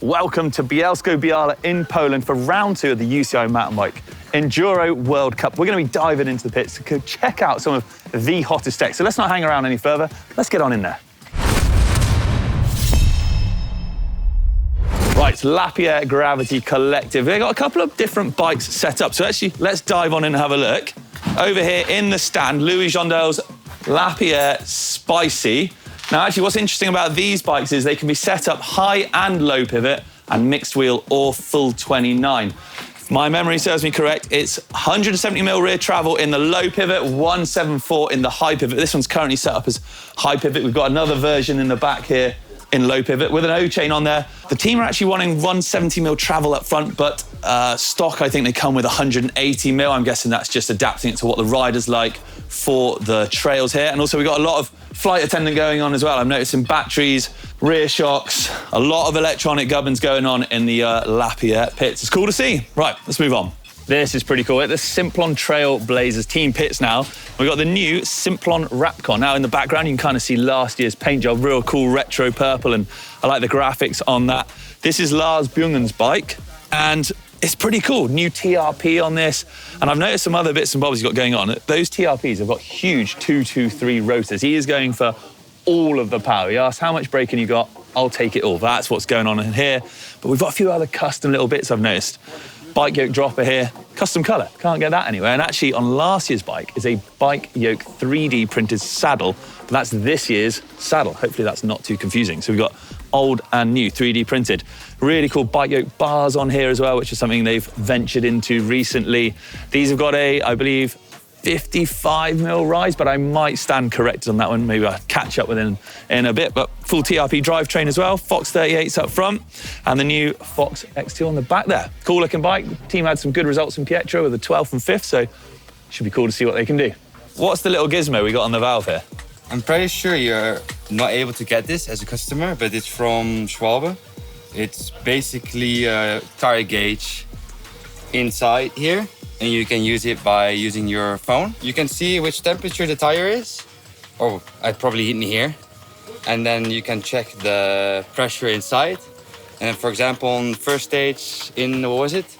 Welcome to Bielsko-Biala in Poland for round 2 of the UCI Mountain Bike Enduro World Cup. We're going to be diving into the pits to check out some of the hottest tech. So let's not hang around any further. Let's get on in there. Right, it's Lapierre Gravity Collective. They've got a couple of different bikes set up. So actually, let's dive on in and have a look. Over here in the stand, Louis Jondel's Lapierre Spicy. Now, actually, what's interesting about these bikes is they can be set up high and low pivot and mixed wheel or full 29. If my memory serves me correct, it's 170mm rear travel in the low pivot, 174 in the high pivot. This one's currently set up as high pivot. We've got another version in the back here in low pivot with an O-chain on there. The team are actually wanting 170mm travel up front, but stock, I think they come with 180mm. I'm guessing that's just adapting it to what the rider's like for the trails here. And also we've got a lot of flight attendant going on as well. I'm noticing batteries, rear shocks, a lot of electronic gubbins going on in the Lapierre pits. It's cool to see. Right, let's move on. This is pretty cool. At the Simplon Trailblazers team pits now, we've got the new Simplon Rapcon. Now in the background, you can kind of see last year's paint job, real cool retro purple, and I like the graphics on that. This is Lars Bjungen's bike, and it's pretty cool. New TRP on this, and I've noticed some other bits and bobs he's got going on. Those TRPs have got huge 223 rotors. He is going for all of the power. He asked, how much braking you got? I'll take it all. That's what's going on in here. But we've got a few other custom little bits I've noticed. Bike yoke dropper here, custom colour, can't get that anywhere. And actually on last year's bike is a bike yoke 3D printed saddle, but that's this year's saddle. Hopefully that's not too confusing. So we've got old and new 3D printed. Really cool bike yoke bars on here as well, which is something they've ventured into recently. These have got a, I believe, 55mm rise, but I might stand corrected on that one. Maybe I'll catch up with it in a bit. But full TRP drivetrain as well. Fox 38s up front and the new Fox X2 on the back there. Cool looking bike. The team had some good results in Pietro with the 12th and 5th, so should be cool to see what they can do. What's the little gizmo we got on the valve here? I'm pretty sure you're not able to get this as a customer, but it's from Schwalbe. It's basically a tire gauge inside here, and you can use it by using your phone. You can see which temperature the tire is. Oh, I probably hit me here. And then you can check the pressure inside. And for example, on first stage in, what was it?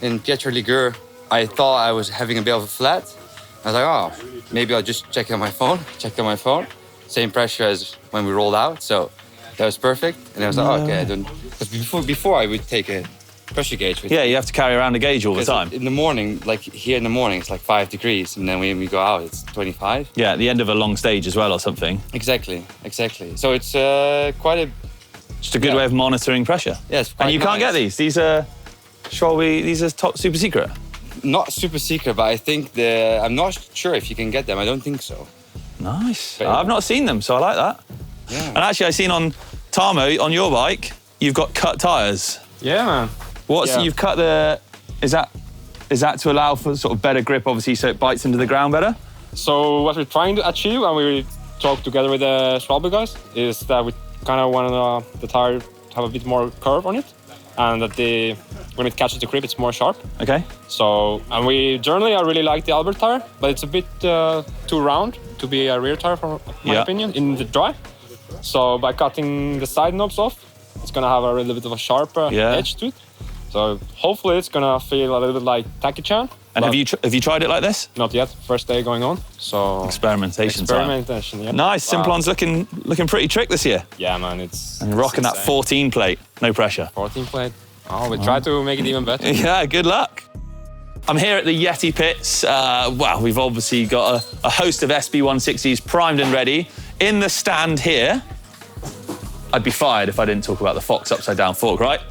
In Pietro Ligure, I thought I was having a bit of a flat. I was like, oh, maybe I'll just check on my phone. Checked on my phone. Same pressure as when we rolled out. So that was perfect. And I was like, oh, okay, I don't... Because before I would take a pressure gauge with you have to carry around a gauge all the time. In the morning, like here in the morning, it's like 5 degrees. And then when we go out, it's 25. Yeah, at the end of a long stage as well or something. Exactly. So it's quite a... Just a good way of monitoring pressure. Yes, and you can't get these. These are top super secret. Not super secret, but I think I'm not sure if you can get them. I don't think so. Nice. But I've not seen them, so I like that. Yeah. And actually, I've seen on Tamo, on your bike, you've got cut tyres. Yeah, man. You've cut the... Is that to allow for sort of better grip, obviously, so it bites into the ground better? So what we're trying to achieve, and we talked together with the Schwalbe guys, is that we kind of want the tire to have a bit more curve on it, and that when it catches the grip, it's more sharp. Okay. So, and I really like the Albert tire, but it's a bit too round to be a rear tire, from my opinion, in the dry. So by cutting the side knobs off, it's gonna have a little bit of a sharper edge to it. So hopefully it's gonna feel a little bit like Taki-chan. And have you tried it like this? Not yet. First day going on. So experimentation. Yeah. Nice. Simplon's looking pretty trick this year. Yeah, man. And rocking that 14 plate. No pressure. 14 plate. Oh, we try to make it even better. Yeah, good luck. I'm here at the Yeti pits. We've obviously got a host of SB160s primed and ready. In the stand here, I'd be fired if I didn't talk about the Fox upside down fork, right?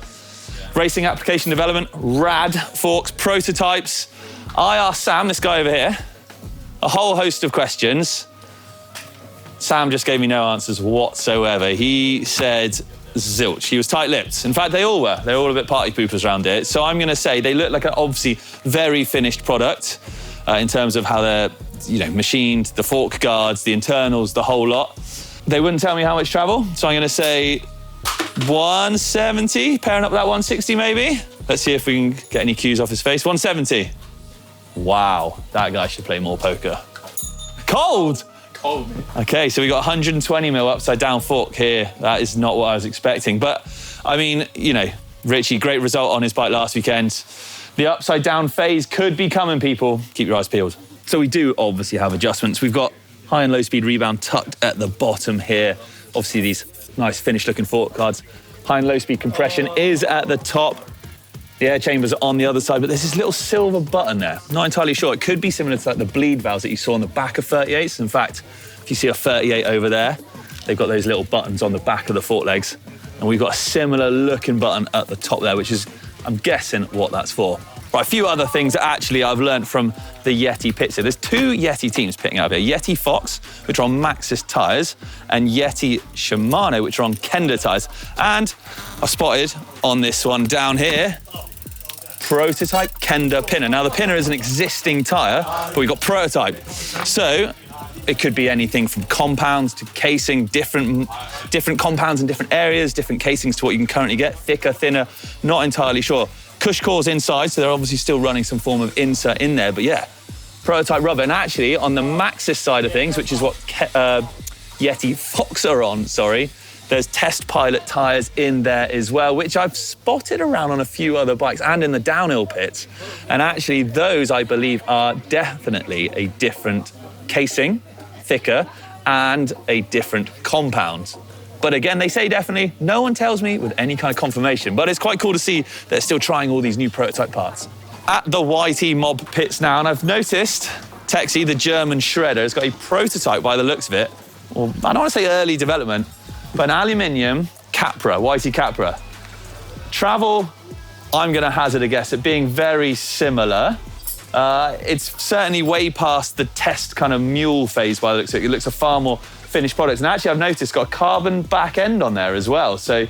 Racing application development, rad forks, prototypes. I asked Sam, this guy over here, a whole host of questions. Sam just gave me no answers whatsoever. He said zilch. He was tight-lipped. In fact, they all were. They're all a bit party poopers around here. So I'm going to say they look like an obviously very finished product in terms of how they're machined, the fork guards, the internals, the whole lot. They wouldn't tell me how much travel, so I'm going to say 170, pairing up that 160 maybe. Let's see if we can get any cues off his face. 170. Wow, that guy should play more poker. Cold! Okay, so we got 120 mil upside down fork here. That is not what I was expecting. But I mean, you know, Richie, great result on his bike last weekend. The upside down phase could be coming, people. Keep your eyes peeled. So we do obviously have adjustments. We've got high and low speed rebound tucked at the bottom here. Obviously these nice finished looking fork guards. High and low speed compression is at the top. The air chambers are on the other side, but there's this little silver button there. Not entirely sure. It could be similar to like the bleed valves that you saw on the back of 38s. In fact, if you see a 38 over there, they've got those little buttons on the back of the fork legs. And we've got a similar looking button at the top there, which is, I'm guessing, what that's for. Right, a few other things that actually I've learned from the Yeti pits here. There's two Yeti teams pitting out here. Yeti FOX, which are on Maxxis tyres, and Yeti Shimano, which are on Kenda tyres. And I spotted on this one down here, prototype Kenda pinner. Now the pinner is an existing tyre, but we've got prototype. So it could be anything from compounds to casing, different compounds in different areas, different casings to what you can currently get, thicker, thinner, not entirely sure. Cush cores inside, so they're obviously still running some form of insert in there, but yeah, prototype rubber. And actually on the Maxxis side of things, which is what Yeti FOX are on, there's test pilot tyres in there as well, which I've spotted around on a few other bikes and in the downhill pits. And actually those, I believe, are definitely a different casing, thicker, and a different compound. But again, they say definitely. No one tells me with any kind of confirmation, but it's quite cool to see that they're still trying all these new prototype parts. At the YT Mob pits now, and I've noticed Texi, the German shredder, has got a prototype by the looks of it, or I don't want to say early development, but an aluminium Capra, YT Capra. Travel, I'm going to hazard a guess at being very similar. It's certainly way past the test kind of mule phase by the looks of it. It looks a far more finished product. And actually I've noticed got a carbon back end on there as well. So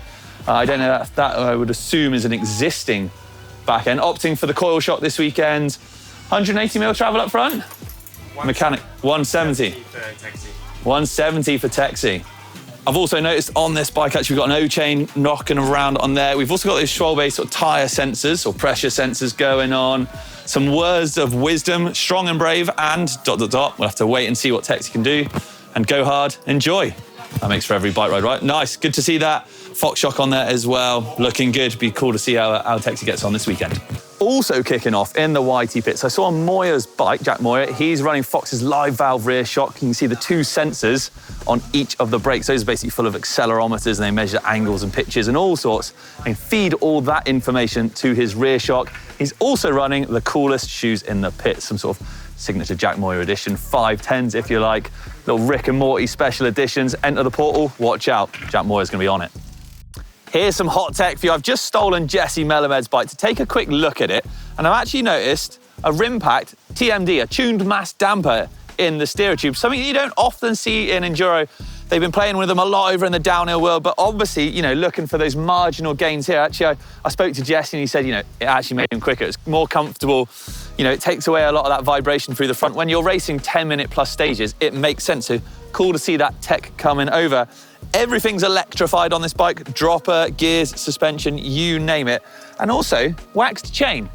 I don't know, that I would assume is an existing back end. Opting for the coil shock this weekend. 180 mil travel up front? Mechanic, 170. 170 for Texi. I've also noticed on this bike, actually, we've got an O-chain knocking around on there. We've also got these Schwalbe sort of tyre sensors or pressure sensors going on. Some words of wisdom, strong and brave, and ... We'll have to wait and see what Texi can do. And go hard, enjoy. That makes for every bike ride, right? Nice, good to see that. Fox shock on there as well. Looking good. Be cool to see how Texi gets on this weekend. Also kicking off in the YT pits, I saw on Moyer's bike, Jack Moyer, he's running Fox's Livevalve rear shock. You can see the two sensors on each of the brakes. Those are basically full of accelerometers, and they measure angles and pitches and all sorts, and feed all that information to his rear shock. He's also running the coolest shoes in the pits, some sort of signature Jack Moyer edition, 510s if you like, little Rick and Morty special editions. Enter the portal, watch out, Jack Moyer's gonna be on it. Here's some hot tech for you. I've just stolen Jesse Melamed's bike to take a quick look at it, and I've actually noticed a rim-packed TMD, a tuned mass damper in the steerer tube, something that you don't often see in Enduro. They've been playing with them a lot over in the downhill world, but obviously, you know, looking for those marginal gains here. Actually, I spoke to Jesse and he said, you know, it actually made him quicker. It's more comfortable. You know, it takes away a lot of that vibration through the front. When you're racing 10-minute plus stages, it makes sense. So cool to see that tech coming over. Everything's electrified on this bike, dropper, gears, suspension, you name it. And also, waxed chain.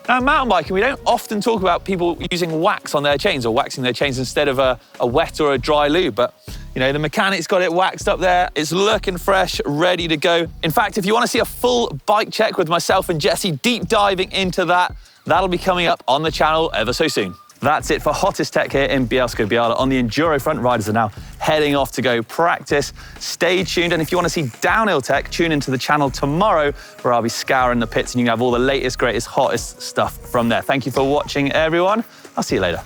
Now, in mountain biking, we don't often talk about people using wax on their chains or waxing their chains instead of a wet or a dry lube, but you know, the mechanic's got it waxed up there. It's looking fresh, ready to go. In fact, if you want to see a full bike check with myself and Jesse deep diving into that, that'll be coming up on the channel ever so soon. That's it for hottest tech here in Bielsko-Biala. On the Enduro front, riders are now heading off to go practice. Stay tuned, and if you want to see downhill tech, tune into the channel tomorrow, where I'll be scouring the pits and you can have all the latest, greatest, hottest stuff from there. Thank you for watching, everyone. I'll see you later.